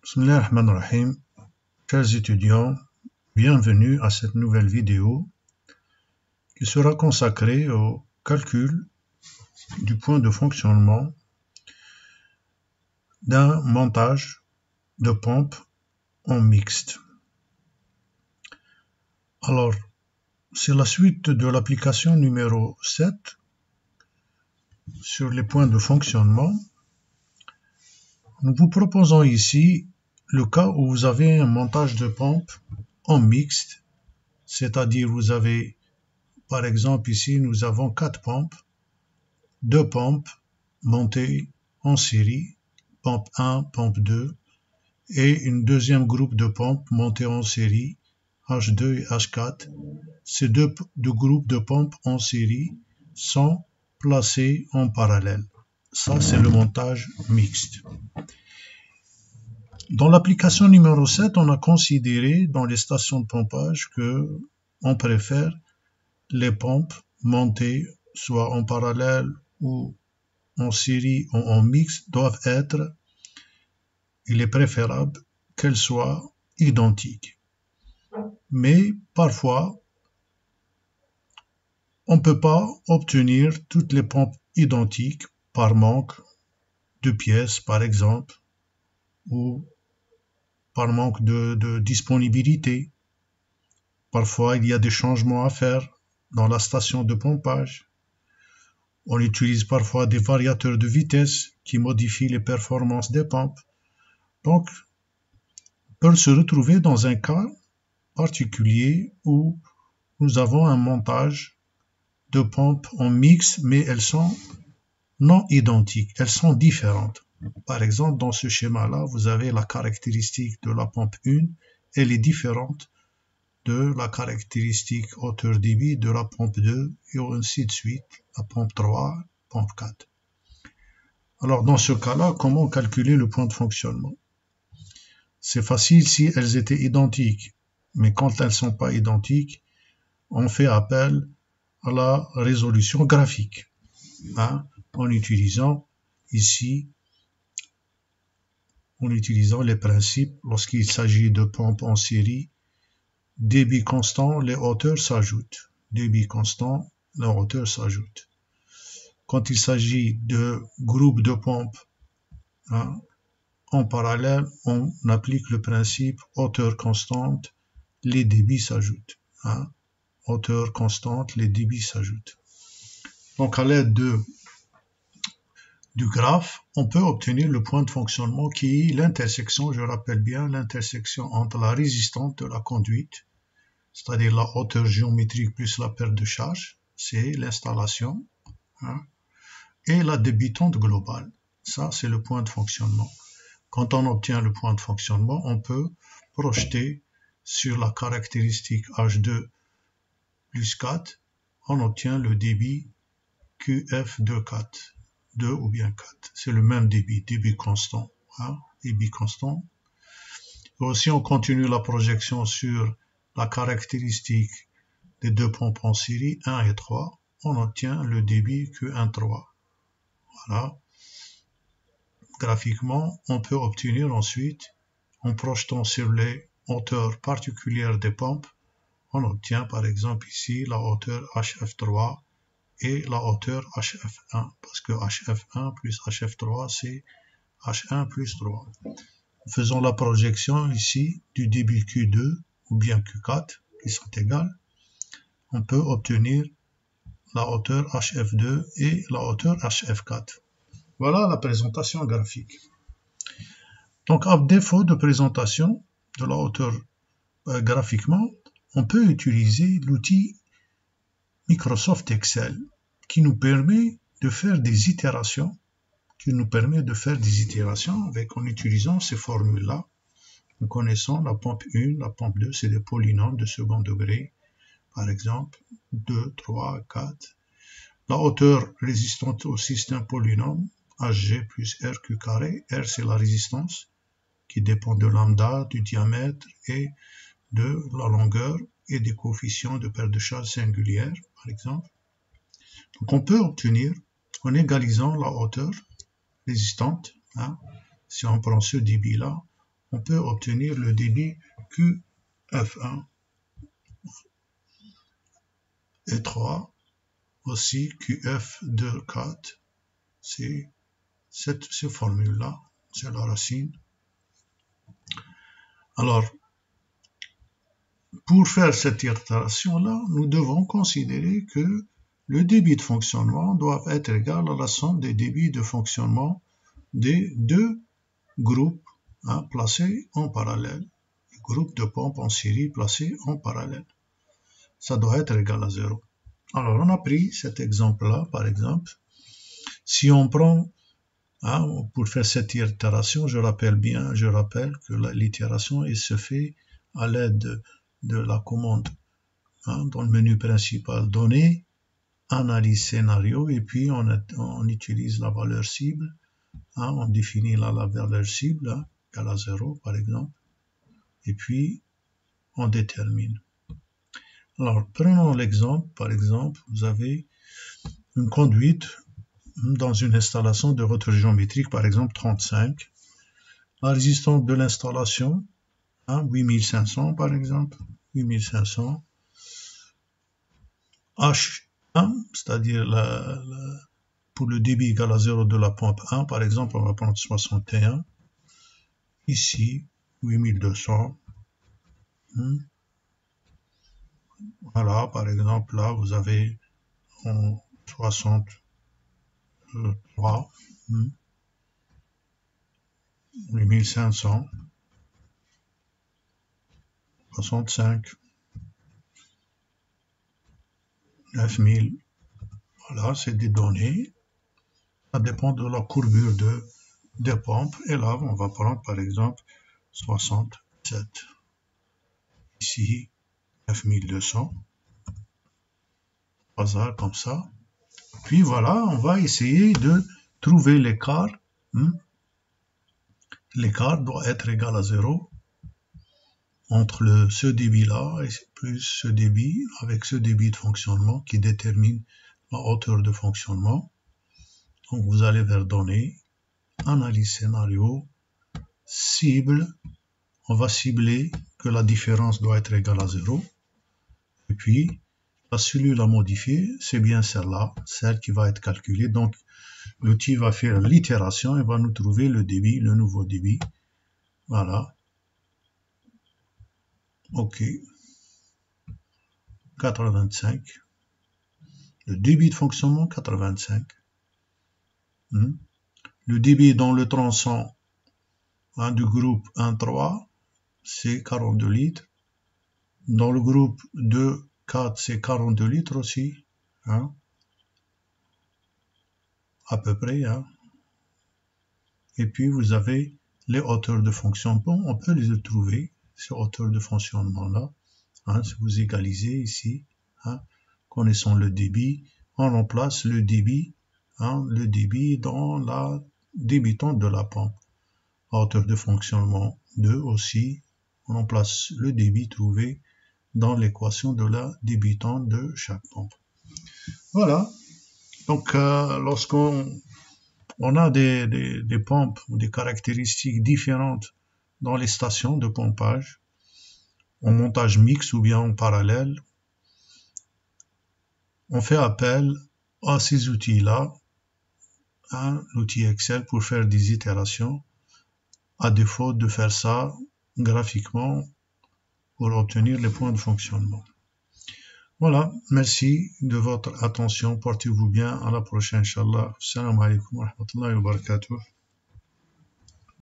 Bismillah ar-Rahman ar-Rahim. Chers étudiants, bienvenue à cette nouvelle vidéo qui sera consacrée au calcul du point de fonctionnement d'un montage de pompe en mixte. Alors, c'est la suite de l'application numéro 7 sur les points de fonctionnement. Nous vous proposons ici le cas où vous avez un montage de pompe en mixte, c'est-à-dire vous avez, par exemple ici, nous avons 4 pompes, 2 pompes montées en série, pompe 1, pompe 2, et une deuxième groupe de pompes montées en série, H2 et H4. Ces deux groupes de pompes en série sont placés en parallèle. Ça, c'est le montage mixte. Dans l'application numéro 7, on a considéré dans les stations de pompage que on préfère les pompes montées soit en parallèle ou en série ou en mixte doivent être, il est préférable qu'elles soient identiques. Mais parfois, on ne peut pas obtenir toutes les pompes identiques par manque de pièces, par exemple, ou par manque de disponibilité. Parfois, il y a des changements à faire dans la station de pompage. On utilise parfois des variateurs de vitesse qui modifient les performances des pompes. Donc, on peut se retrouver dans un cas particulier où nous avons un montage de pompes en mix, mais elles sont non identiques, elles sont différentes. Par exemple, dans ce schéma-là, vous avez la caractéristique de la pompe 1, elle est différente de la caractéristique hauteur débit de la pompe 2 et ainsi de suite, la pompe 3, pompe 4. Alors dans ce cas-là, comment calculer le point de fonctionnement? C'est facile si elles étaient identiques, mais quand elles ne sont pas identiques, on fait appel à la résolution graphique, en utilisant ici, les principes lorsqu'il s'agit de pompes en série. Débit constant, les hauteurs s'ajoutent. Débit constant, les hauteurs s'ajoutent. Quand il s'agit de groupes de pompes en parallèle, on applique le principe hauteur constante, les débits s'ajoutent. Hauteur constante, les débits s'ajoutent. Donc à l'aide du graphe, on peut obtenir le point de fonctionnement qui est l'intersection, je rappelle bien, l'intersection entre la résistance de la conduite, c'est-à-dire la hauteur géométrique plus la perte de charge, c'est l'installation, et la débitante globale. Ça, c'est le point de fonctionnement. Quand on obtient le point de fonctionnement, on peut projeter sur la caractéristique H2 plus 4, on obtient le débit QF de 4, 2 ou bien 4. C'est le même débit, débit constant. Débit constant. Et aussi, on continue la projection sur la caractéristique des deux pompes en série 1 et 3, on obtient le débit Q1,3. Voilà. Graphiquement, on peut obtenir ensuite, en projetant sur les hauteurs particulières des pompes, on obtient par exemple ici la hauteur HF3 et la hauteur HF1, parce que HF1 plus HF3 c'est H1 plus 3. En faisant la projection ici du débit Q2 ou bien Q4 qui sont égales, on peut obtenir la hauteur HF2 et la hauteur HF4. Voilà la présentation graphique. Donc, à défaut de présentation de la hauteur graphiquement, on peut utiliser l'outil Microsoft Excel qui nous permet de faire des itérations, en utilisant ces formules-là, en connaissant la pompe 1, la pompe 2, c'est des polynômes de second degré, par exemple 2, 3, 4. La hauteur résistante aussi c'est un polynôme, Hg plus Rq carré. R c'est la résistance qui dépend de lambda, du diamètre et de la longueur et des coefficients de perte de charge singulière, par exemple. Donc on peut obtenir, en égalisant la hauteur résistante, si on prend ce débit-là, on peut obtenir le débit QF1 et 3, aussi QF2, 4, c'est ces formules-là, c'est la racine. Alors, pour faire cette itération-là, nous devons considérer que le débit de fonctionnement doit être égal à la somme des débits de fonctionnement des deux groupes placés en parallèle, le groupe de pompes en série placés en parallèle. Ça doit être égal à 0. Alors, on a pris cet exemple-là, par exemple. Si on prend, pour faire cette itération, je rappelle que l'itération se fait à l'aide de la commande dans le menu principal données, analyse scénario, et puis on utilise la valeur cible. On définit la valeur cible, égale à 0 par exemple, et puis on détermine. Alors, prenons l'exemple, par exemple, vous avez une conduite dans une installation de retour géométrique, par exemple 35. La résistance de l'installation, 8500 par exemple, 8500. H1, c'est-à-dire pour le débit égal à 0 de la pompe 1, par exemple, on va prendre 61. Ici, 8200. Voilà, par exemple, là, vous avez 63, 8500, 65, 9000. Voilà, c'est des données. Ça dépend de la courbure des pompes. Et là, on va prendre, par exemple, 67. Ici, 9200. Hasard comme ça. Puis voilà, on va essayer de trouver l'écart. L'écart doit être égal à 0 entre ce débit-là et plus ce débit avec ce débit de fonctionnement qui détermine la hauteur de fonctionnement. Donc vous allez vers données, analyse scénario, cible. On va cibler que la différence doit être égale à 0. Et puis, la cellule à modifier, c'est bien celle-là, celle qui va être calculée. Donc, l'outil va faire l'itération et va nous trouver le débit, le nouveau débit. Voilà. OK. 85. Le débit de fonctionnement, 85. Le débit dans le tronçon du groupe 1-3, c'est 42 litres. Dans le groupe 2-4, c'est 42 litres aussi. À peu près. Et puis, vous avez les hauteurs de fonctionnement. On peut les trouver, ces hauteurs de fonctionnement-là. Si vous égalisez ici, connaissant le débit, on remplace le débit dans la débitante de la pompe. Hauteur de fonctionnement 2 aussi, on remplace le débit trouvé dans l'équation de la débitante de chaque pompe. Voilà. Donc, lorsqu'on a des pompes ou des caractéristiques différentes dans les stations de pompage, en montage mixte ou bien en parallèle, on fait appel à ces outils-là, l'outil Excel, pour faire des itérations, à défaut de faire ça graphiquement pour obtenir les points de fonctionnement. Voilà, merci de votre attention, portez-vous bien, à la prochaine, Inch'Allah. Assalamu alaikum wa rahmatullahi wa barakatuh.